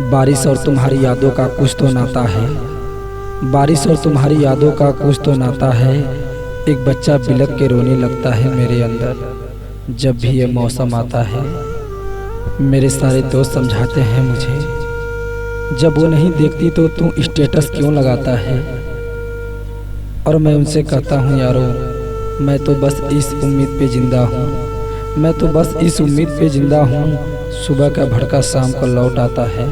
बारिश और तुम्हारी यादों का कुछ तो नाता है। बारिश और तुम्हारी यादों का कुछ तो नाता है। एक बच्चा बिलख के रोने लगता है मेरे अंदर जब भी ये मौसम आता है। मेरे सारे दोस्त समझाते हैं मुझे, जब वो नहीं देखती तो तू स्टेटस क्यों लगाता है। और मैं उनसे कहता हूँ यारो, मैं तो बस इस उम्मीद पे जिंदा हूँ। मैं तो बस इस उम्मीद पे जिंदा हूँ, सुबह का भड़का शाम को लौट आता है।